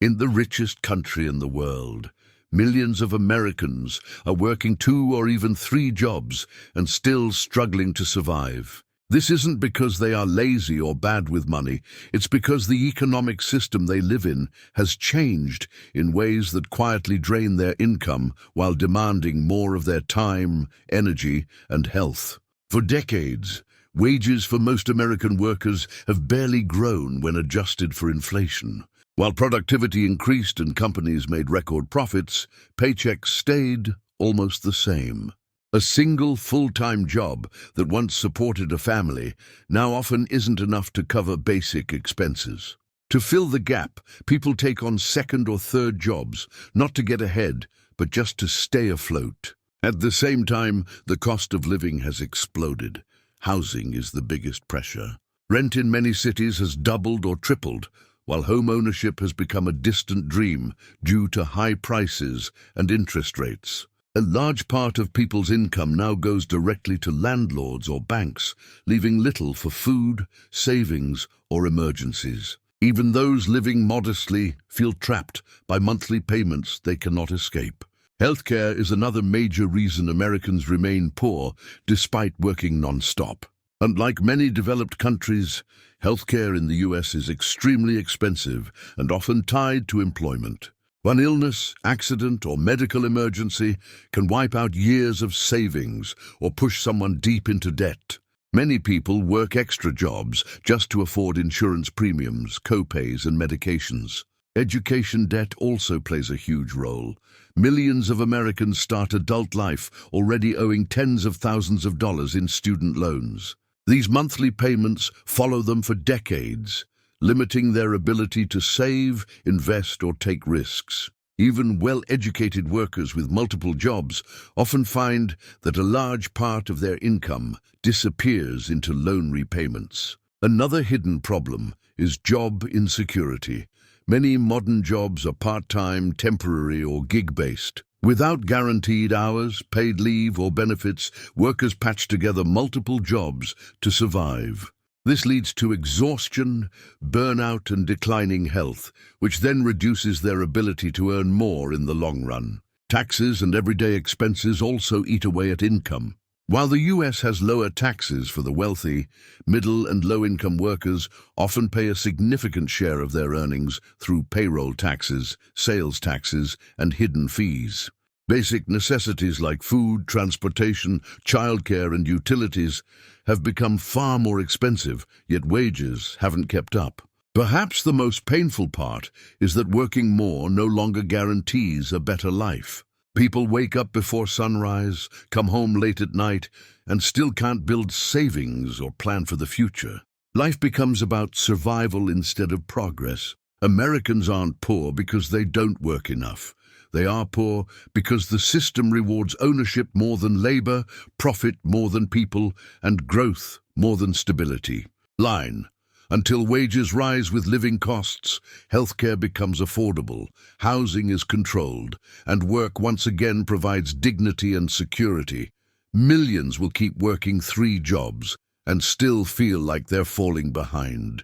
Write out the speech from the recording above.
In the richest country in the world, millions of Americans are working 2 or even 3 jobs and still struggling to survive. This isn't because they are lazy or bad with money. It's because the economic system they live in has changed in ways that quietly drain their income while demanding more of their time, energy, and health. For decades, wages for most American workers have barely grown when adjusted for inflation. While productivity increased and companies made record profits, paychecks stayed almost the same. A single full-time job that once supported a family now often isn't enough to cover basic expenses. To fill the gap, people take on second or third jobs, not to get ahead, but just to stay afloat. At the same time, the cost of living has exploded. Housing is the biggest pressure. Rent in many cities has doubled or tripled, while home ownership has become a distant dream due to high prices and interest rates. A large part of people's income now goes directly to landlords or banks, leaving little for food, savings, or emergencies. Even those living modestly feel trapped by monthly payments they cannot escape. Healthcare is another major reason Americans remain poor despite working nonstop. Unlike many developed countries, healthcare in the US is extremely expensive and often tied to employment. One illness, accident, or medical emergency can wipe out years of savings or push someone deep into debt. Many people work extra jobs just to afford insurance premiums, co-pays, and medications. Education debt also plays a huge role. Millions of Americans start adult life already owing tens of thousands of dollars in student loans. These monthly payments follow them for decades, limiting their ability to save, invest, or take risks. Even well-educated workers with multiple jobs often find that a large part of their income disappears into loan repayments. Another hidden problem is job insecurity. Many modern jobs are part-time, temporary, or gig-based. Without guaranteed hours, paid leave, or benefits, workers patch together multiple jobs to survive. This leads to exhaustion, burnout, and declining health, which then reduces their ability to earn more in the long run. Taxes and everyday expenses also eat away at income. While the US has lower taxes for the wealthy, middle and low-income workers often pay a significant share of their earnings through payroll taxes, sales taxes, and hidden fees. Basic necessities like food, transportation, childcare, and utilities have become far more expensive, yet wages haven't kept up. Perhaps the most painful part is that working more no longer guarantees a better life. People wake up before sunrise, come home late at night, and still can't build savings or plan for the future. Life becomes about survival instead of progress. Americans aren't poor because they don't work enough. They are poor because the system rewards ownership more than labor, profit more than people, and growth more than stability. Line. Until wages rise with living costs, healthcare becomes affordable, housing is controlled, and work once again provides dignity and security, millions will keep working 3 jobs and still feel like they're falling behind.